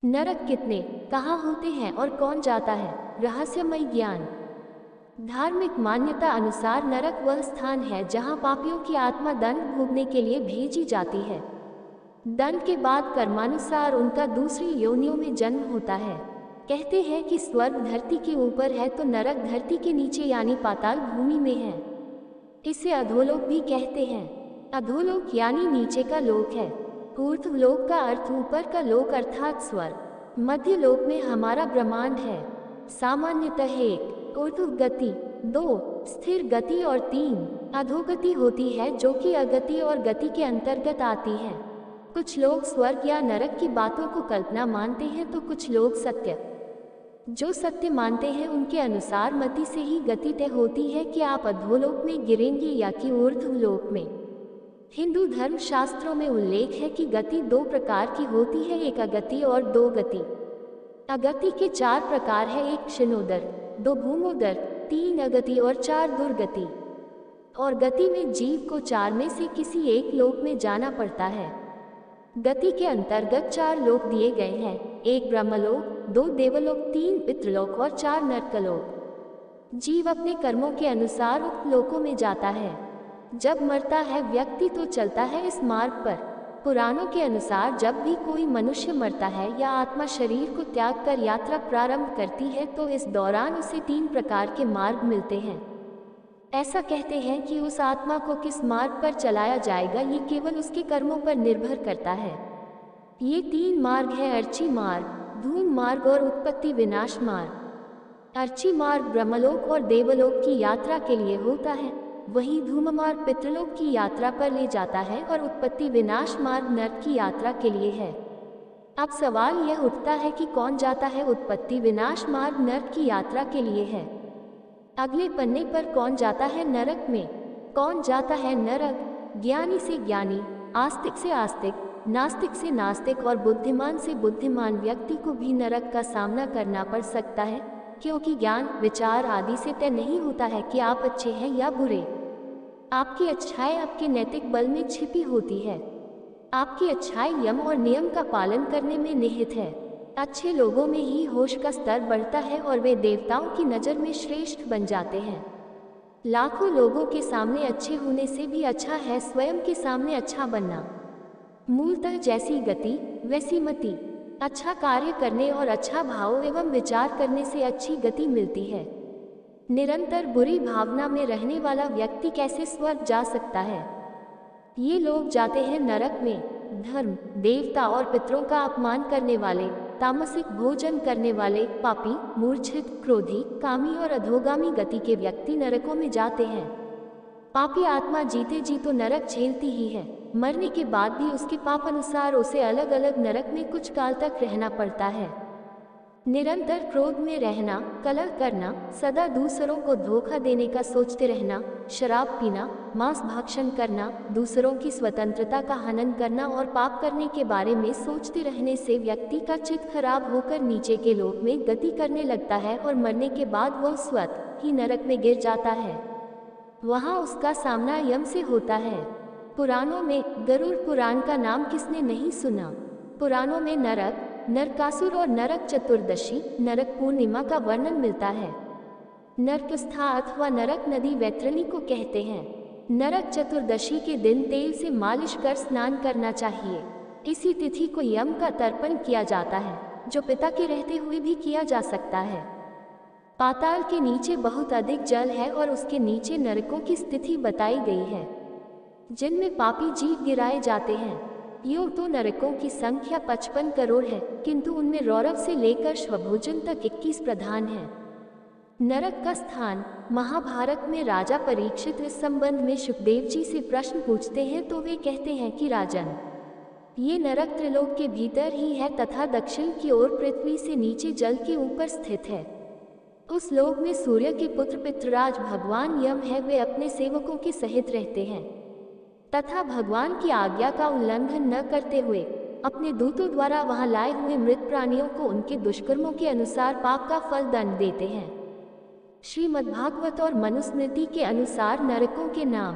नरक कितने, कहाँ होते हैं और कौन जाता है? रहस्यमय ज्ञान। धार्मिक मान्यता अनुसार नरक वह स्थान है जहाँ पापियों की आत्मा दंड भोगने के लिए भेजी जाती है। दंड के बाद कर्मानुसार उनका दूसरी योनियों में जन्म होता है। कहते हैं कि स्वर्ग धरती के ऊपर है तो नरक धरती के नीचे यानी पाताल भूमि में है। इसे अधोलोक भी कहते हैं। अधोलोक यानी नीचे का लोक है। ऊर्ध्वलोक का अर्थ ऊपर का लोक अर्थात स्वर्ग। मध्य लोक में हमारा ब्रह्मांड है। सामान्यतः 1 ऊर्ध्व गति, 2 स्थिर गति और 3 अधोगति होती है जो कि अगति और गति के अंतर्गत आती है। कुछ लोग स्वर्ग या नरक की बातों को कल्पना मानते हैं तो कुछ लोग सत्य। जो सत्य मानते हैं उनके अनुसार मति से ही गति तय होती है कि आप अधोलोक में गिरेंगे या कि ऊर्ध्वलोक में। हिंदू धर्म शास्त्रों में उल्लेख है कि गति 2 प्रकार की होती है, एक अगति और 2 गति। अगति के 4 प्रकार है, 1 क्षीणोदर, 2 भूमोदर, 3 अगति और 4 दुर्गति। और गति में जीव को 4 में से किसी एक लोक में जाना पड़ता है। गति के अंतर्गत 4 लोक दिए गए हैं, 1 ब्रह्मलोक, 2 देवलोक, 3 पितृलोक और 4 नरकलोक। जीव अपने कर्मों के अनुसार उक्त लोकों में जाता है। जब मरता है व्यक्ति तो चलता है इस मार्ग पर। पुराणों के अनुसार जब भी कोई मनुष्य मरता है या आत्मा शरीर को त्याग कर यात्रा प्रारंभ करती है तो इस दौरान उसे 3 प्रकार के मार्ग मिलते हैं। ऐसा कहते हैं कि उस आत्मा को किस मार्ग पर चलाया जाएगा ये केवल उसके कर्मों पर निर्भर करता है। ये 3 मार्ग हैं, अर्ची मार्ग, धूम मार्ग और उत्पत्ति विनाश मार्ग। अर्ची मार्ग ब्रह्मलोक और देवलोक की यात्रा के लिए होता है, वहीं धूम मार्ग पितृलोक की यात्रा पर ले जाता है और उत्पत्ति विनाश मार्ग नरक की यात्रा के लिए है। अब सवाल यह उठता है कि कौन जाता है? उत्पत्ति विनाश मार्ग नरक की यात्रा के लिए है। अगले पन्ने पर कौन जाता है नरक में? कौन जाता है नरक? ज्ञानी से ज्ञानी, आस्तिक से आस्तिक, नास्तिक से नास्तिक और बुद्धिमान से बुद्धिमान व्यक्ति को भी नरक का सामना करना पड़ सकता है, क्योंकि ज्ञान, विचार आदि से तय नहीं होता है कि आप अच्छे हैं या बुरे। आपकी अच्छाई आपके नैतिक बल में छिपी होती है। आपकी अच्छाई यम और नियम का पालन करने में निहित है। अच्छे लोगों में ही होश का स्तर बढ़ता है और वे देवताओं की नज़र में श्रेष्ठ बन जाते हैं। लाखों लोगों के सामने अच्छे होने से भी अच्छा है स्वयं के सामने अच्छा बनना। मूलतः जैसी गति वैसी मति। अच्छा कार्य करने और अच्छा भाव एवं विचार करने से अच्छी गति मिलती है। निरंतर बुरी भावना में रहने वाला व्यक्ति कैसे स्वर्ग जा सकता है? ये लोग जाते हैं नरक में। धर्म, देवता और पितरों का अपमान करने वाले, तामसिक भोजन करने वाले, पापी, मूर्छित, क्रोधी, कामी और अधोगामी गति के व्यक्ति नरकों में जाते हैं। पापी आत्मा जीते जी तो नरक झेलती ही है, मरने के बाद भी उसके पाप अनुसार उसे अलग अलग नरक में कुछ काल तक रहना पड़ता है। निरंतर क्रोध में रहना, कलह करना, सदा दूसरों को धोखा देने का सोचते रहना, शराब पीना, मांस भक्षण करना, दूसरों की स्वतंत्रता का हनन करना और पाप करने के बारे में सोचते रहने से व्यक्ति का चित्त खराब होकर नीचे के लोक में गति करने लगता है और मरने के बाद वह स्वतः ही नरक में गिर जाता है। वहाँ उसका सामना यम से होता है। पुराणों में गरुड़ पुराण का नाम किसने नहीं सुना? पुराणों में नरक, नरकासुर और नरक चतुर्दशी, नरक पूर्णिमा का वर्णन मिलता है। नरकस्था अथवा नरक नदी वैतरणी को कहते हैं। नरक चतुर्दशी के दिन तेल से मालिश कर स्नान करना चाहिए। इसी तिथि को यम का तर्पण किया जाता है, जो पिता के रहते हुए भी किया जा सकता है। पाताल के नीचे बहुत अधिक जल है और उसके नीचे नरकों की स्थिति बताई गई है, जिनमें पापी जीव गिराए जाते हैं। यूं तो नरकों की संख्या 55 करोड़ है, किंतु उनमें रौरव से लेकर श्वभोजन तक 21 प्रधान हैं। नरक का स्थान। महाभारत में राजा परीक्षित इस संबंध में सुखदेव जी से प्रश्न पूछते हैं तो वे कहते हैं कि राजन, ये नरक त्रिलोक के भीतर ही है तथा दक्षिण की ओर पृथ्वी से नीचे जल के ऊपर स्थित है। उस लोक में सूर्य के पुत्र पितृराज भगवान यम है, वे अपने सेवकों के सहित रहते हैं तथा भगवान की आज्ञा का उल्लंघन न करते हुए अपने दूतों द्वारा वहां लाए हुए मृत प्राणियों को उनके दुष्कर्मों के अनुसार पाप का फल दंड देते हैं। श्रीमद्भागवत और मनुस्मृति के अनुसार नरकों के नाम: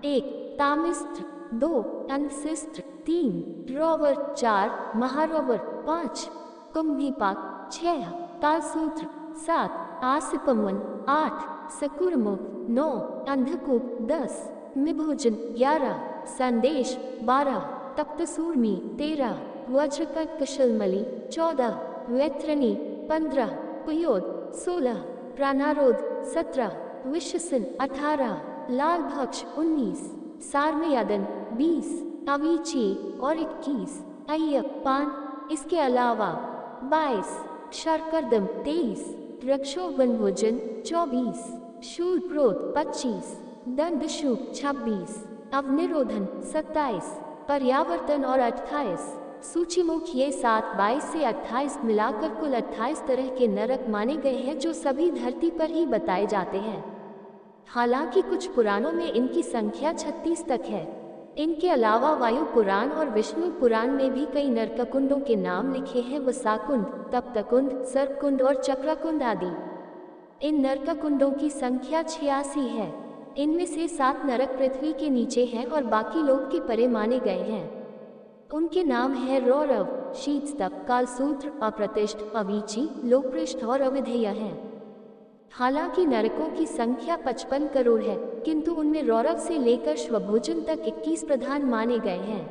1 तामिस्त्र, 2 अंशिस्त्र, 3 रौवर, 4 महारौवर, 5 कुंभीपाक 6, कालसूत्र 7, आसिपमन 8, सकुरमुख 9, अंधकूप 10, मिभोजन 11, संदेश 12, तप्तसूर्मी 13, वज्रकर्कशलमली 14, वैत्रणी 15, पुयोद 16, प्राणारोध 17, विश्वसन 18, लाल भक्ष 19, सारमेयदन 20, अवीची और 21, अय्यपान। इसके अलावा 22, शर्करदम 23, रक्षोबन भोजन 24, शूलप्रोत 25, दंडशूक 26, अवनिरोधन 27, पर्यावर्तन और 28, सूचीमुख। ये 7, 22 से 28 मिलाकर कुल 28 तरह के नरक माने गए हैं जो सभी धरती पर ही बताए जाते हैं। हालांकि कुछ पुराणों में इनकी संख्या 36 तक है। इनके अलावा वायु पुराण और विष्णु पुराण में भी कई नरककुंडों के नाम लिखे हैं, वसाकुंड, तप्तकुंड, सर्पकुंड और चक्रकुंड आदि। इन नरककुंडों की संख्या 86 है। इनमें से 7 नरक पृथ्वी के नीचे हैं और बाकी लोक के परे माने गए हैं। उनके नाम है रौरव, शीतस्तप, कालसूत्र, अप्रतिष्ठ, अवीची, लोकपृष्ठ और अविधेय हैं। हालांकि नरकों की संख्या 55 करोड़ है, किंतु उनमें रौरव से लेकर श्वभोजन तक 21 प्रधान माने गए हैं।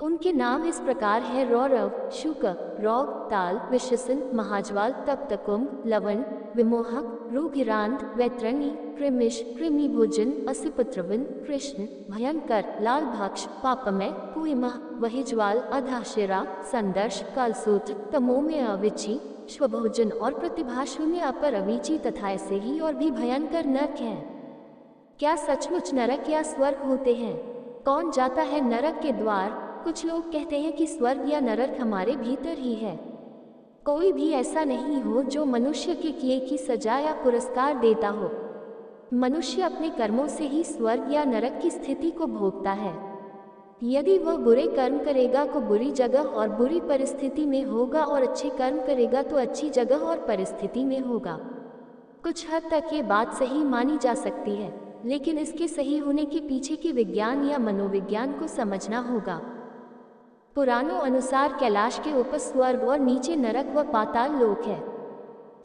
उनके नाम इस प्रकार है: रौरव, शुक, रौग, ताल, विश्वसन, महाज्वाल, तप्तकुंभ, लवण, विमोहक, रुधिरांध, वैतरणी, कृमिश, कृमिभोजन, असिपुत्रवन, कृष्ण, भयंकर, लाल भक्ष, पापमय, कुइमह, वहिज्वाल, अधाशिरा, संदर्श, कालसूत्र, तमोमय, अविची, श्वभोजन और प्रतिभाशून्य, अपर अवीची तथा ऐसे ही और भी भयंकर नरक हैं। क्या सचमुच नरक या स्वर्ग होते हैं? कौन जाता है नरक के द्वार? कुछ लोग कहते हैं कि स्वर्ग या नरक हमारे भीतर ही है। कोई भी ऐसा नहीं हो जो मनुष्य के किए की सजा या पुरस्कार देता हो। मनुष्य अपने कर्मों से ही स्वर्ग या नरक की स्थिति को भोगता है। यदि वह बुरे कर्म करेगा तो बुरी जगह और बुरी परिस्थिति में होगा, और अच्छे कर्म करेगा तो अच्छी जगह और परिस्थिति में होगा। कुछ हद तक ये बात सही मानी जा सकती है, लेकिन इसके सही होने के पीछे के विज्ञान या मनोविज्ञान को समझना होगा। पुराणों अनुसार कैलाश के ऊपर स्वर्ग और नीचे नरक व पाताल लोक है।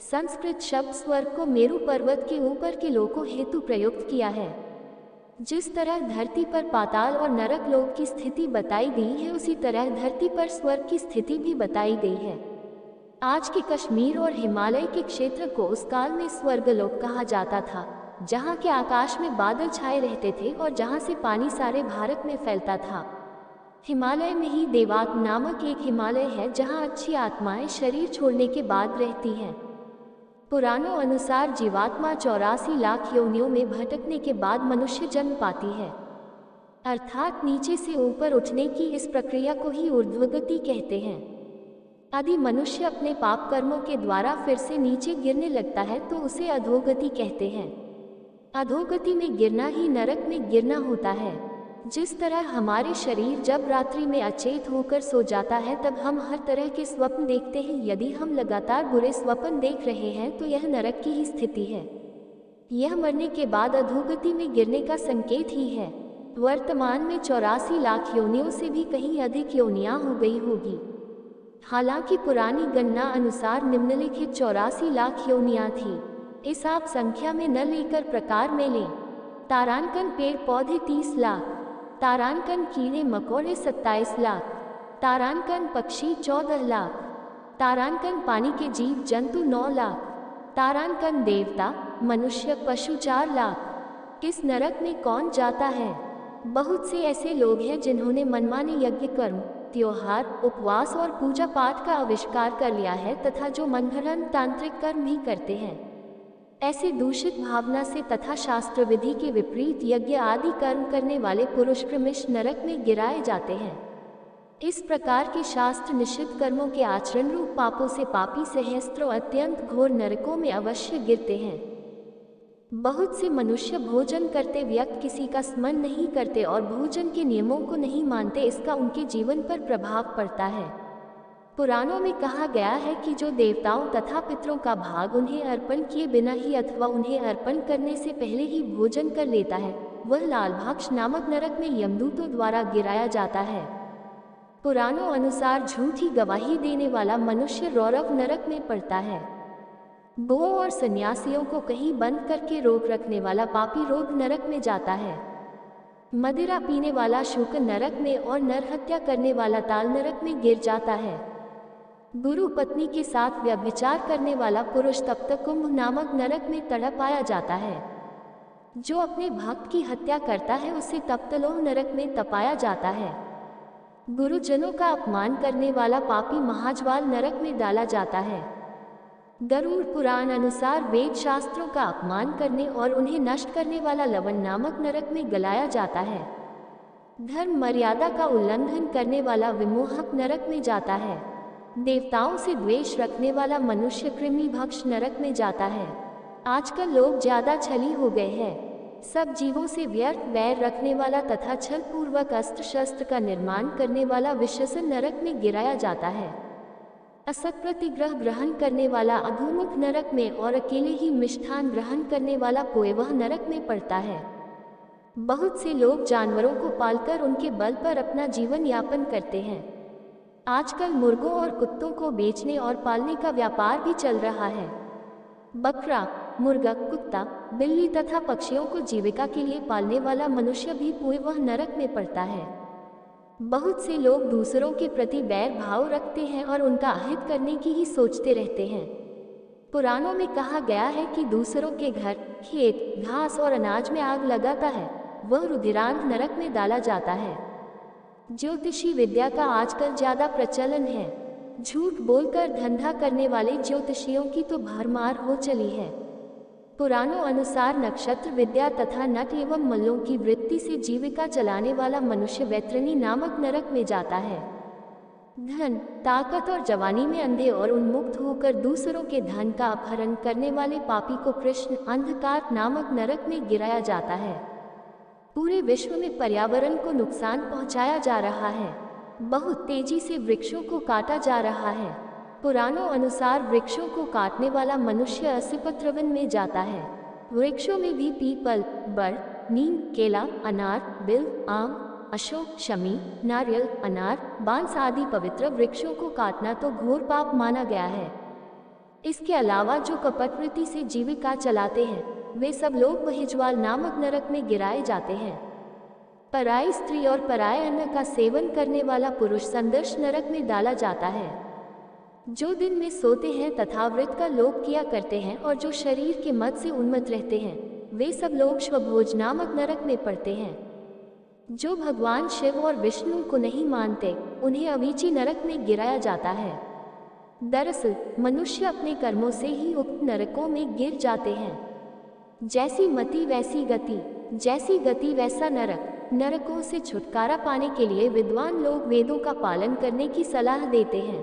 संस्कृत शब्द स्वर्ग को मेरु पर्वत के ऊपर के लोकों हेतु प्रयुक्त किया है। जिस तरह धरती पर पाताल और नरक लोक की स्थिति बताई गई है, उसी तरह धरती पर स्वर्ग की स्थिति भी बताई गई है। आज के कश्मीर और हिमालय के क्षेत्र को उस काल में स्वर्गलोक कहा जाता था, जहाँ के आकाश में बादल छाए रहते थे और जहाँ से पानी सारे भारत में फैलता था। हिमालय में ही देवात्म नामक एक हिमालय है, जहाँ अच्छी आत्माएं शरीर छोड़ने के बाद रहती हैं। पुराणों अनुसार जीवात्मा 84 लाख योनियों में भटकने के बाद मनुष्य जन्म पाती है, अर्थात नीचे से ऊपर उठने की इस प्रक्रिया को ही ऊर्ध्वगति कहते हैं। यदि मनुष्य अपने पाप कर्मों के द्वारा फिर से नीचे गिरने लगता है तो उसे अधोगति कहते हैं। अधोगति में गिरना ही नरक में गिरना होता है। जिस तरह हमारे शरीर जब रात्रि में अचेत होकर सो जाता है तब हम हर तरह के स्वप्न देखते हैं। यदि हम लगातार बुरे स्वप्न देख रहे हैं तो यह नरक की ही स्थिति है। यह मरने के बाद अधोगति में गिरने का संकेत ही है। वर्तमान में 84 लाख योनियों से भी कहीं अधिक योनियां हो गई होगी। हालांकि पुरानी गणना अनुसार निम्नलिखित 84 लाख योनियां थी। इस आप संख्या में न लेकर प्रकार में लें। तारांकन पेड़ पौधे 30 लाख, तारांकन कीड़े मकोड़े 27 लाख, तारांकन पक्षी 14 लाख, तारांकन पानी के जीव जंतु 9 लाख, तारांकन देवता मनुष्य पशु 4 लाख। किस नरक में कौन जाता है? बहुत से ऐसे लोग हैं जिन्होंने मनमाने यज्ञ कर्म, त्योहार, उपवास और पूजा पाठ का आविष्कार कर लिया है तथा जो मनगढ़ंत तांत्रिक कर्म भी करते हैं। ऐसे दूषित भावना से तथा शास्त्र विधि के विपरीत यज्ञ आदि कर्म करने वाले पुरुष क्रमिश नरक में गिराए जाते हैं। इस प्रकार के शास्त्र निषिद्ध कर्मों के आचरण रूप पापों से पापी सहस्त्रों अत्यंत घोर नरकों में अवश्य गिरते हैं। बहुत से मनुष्य भोजन करते व्यक्त किसी का स्मरण नहीं करते और भोजन के नियमों को नहीं मानते। इसका उनके जीवन पर प्रभाव पड़ता है। पुराणों में कहा गया है कि जो देवताओं तथा पितरों का भाग उन्हें अर्पण किए बिना ही अथवा उन्हें अर्पण करने से पहले ही भोजन कर लेता है, वह लालभाक्ष नामक नरक में यमदूतों द्वारा गिराया जाता है। पुराणों अनुसार झूठी गवाही देने वाला मनुष्य रौरव नरक में पड़ता है। बुओं और सन्यासियों को कहीं बंद करके रोक रखने वाला पापी रोग नरक में जाता है। मदिरा पीने वाला शूकर नरक में और नरहत्या करने वाला ताल नरक में गिर जाता है। गुरु पत्नी के साथ व्यभिचार करने वाला पुरुष तप्त कुंभ नामक नरक में तड़पाया जाता है। जो अपने भक्त की हत्या करता है उसे तप्तलोह नरक में तपाया जाता है। गुरुजनों का अपमान करने वाला पापी महाज्वाल नरक में डाला जाता है। गरुड़ पुराण अनुसार वेद शास्त्रों का अपमान करने और उन्हें नष्ट करने वाला लवण नामक नरक में गलाया जाता है। धर्म मर्यादा का उल्लंघन करने वाला विमोहक नरक में जाता है। देवताओं से द्वेष रखने वाला मनुष्य कृमि भक्ष नरक में जाता है। आजकल लोग ज्यादा छली हो गए हैं। सब जीवों से व्यर्थ वैर रखने वाला तथा छल पूर्वक अस्त्र शस्त्र का निर्माण करने वाला विश्वसन नरक में गिराया जाता है। असत प्रतिग्रह ग्रहण करने वाला अधोमुख नरक में और अकेले ही मिष्ठान ग्रहण करने वाला पोएवह नरक में पड़ता है। बहुत से लोग जानवरों को पालकर उनके बल पर अपना जीवन यापन करते हैं। आजकल मुर्गों और कुत्तों को बेचने और पालने का व्यापार भी चल रहा है। बकरा, मुर्गा, कुत्ता, बिल्ली तथा पक्षियों को जीविका के लिए पालने वाला मनुष्य भी पोएवह नरक में पड़ता है। बहुत से लोग दूसरों के प्रति वैर भाव रखते हैं और उनका अहित करने की ही सोचते रहते हैं। पुराणों में कहा गया है कि दूसरों के घर, खेत, घास और अनाज में आग लगाता है वह रुधिरांत नरक में डाला जाता है। ज्योतिषी विद्या का आजकल ज्यादा प्रचलन है। झूठ बोलकर धंधा करने वाले ज्योतिषियों की तो भरमार हो चली है। पुराणों अनुसार नक्षत्र विद्या तथा नट एवं मल्लों की वृत्ति से जीविका चलाने वाला मनुष्य वैतरणी नामक नरक में जाता है। धन, ताकत और जवानी में अंधे और उन्मुक्त होकर दूसरों के धन का अपहरण करने वाले पापी को कृष्ण अंधकार नामक नरक में गिराया जाता है। पूरे विश्व में पर्यावरण को नुकसान पहुंचाया जा रहा है। बहुत तेजी से वृक्षों को काटा जा रहा है। पुराणों अनुसार वृक्षों को काटने वाला मनुष्य असिपत्रवन में जाता है। वृक्षों में भी पीपल, बड़, नीम, केला, अनार, बिल, आम, अशोक, शमी, नारियल, अनार, बांस आदि पवित्र वृक्षों को काटना तो घोर पाप माना गया है। इसके अलावा जो कपटवृत्ति से जीविका चलाते हैं वे सब लोग महिज्वाल नामक नरक में गिराए जाते हैं। पराई स्त्री और पराये अन्न का सेवन करने वाला पुरुष संदर्श नरक में डाला जाता है। जो दिन में सोते हैं तथा व्रत का लोप किया करते हैं और जो शरीर के मद से उन्मत्त रहते हैं वे सब लोग श्वभोज नामक नरक में पड़ते हैं। जो भगवान शिव और विष्णु को नहीं मानते उन्हें अवीची नरक में गिराया जाता है। दरअसल मनुष्य अपने कर्मों से ही उक्त नरकों में गिर जाते हैं। जैसी मति वैसी गति, जैसी गति वैसा नरक। नरकों से छुटकारा पाने के लिए विद्वान लोग वेदों का पालन करने की सलाह देते हैं।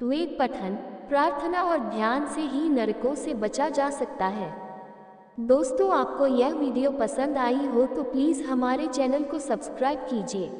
वेद पठन, प्रार्थना और ध्यान से ही नरकों से बचा जा सकता है। दोस्तों, आपको यह वीडियो पसंद आई हो तो प्लीज़ हमारे चैनल को सब्सक्राइब कीजिए।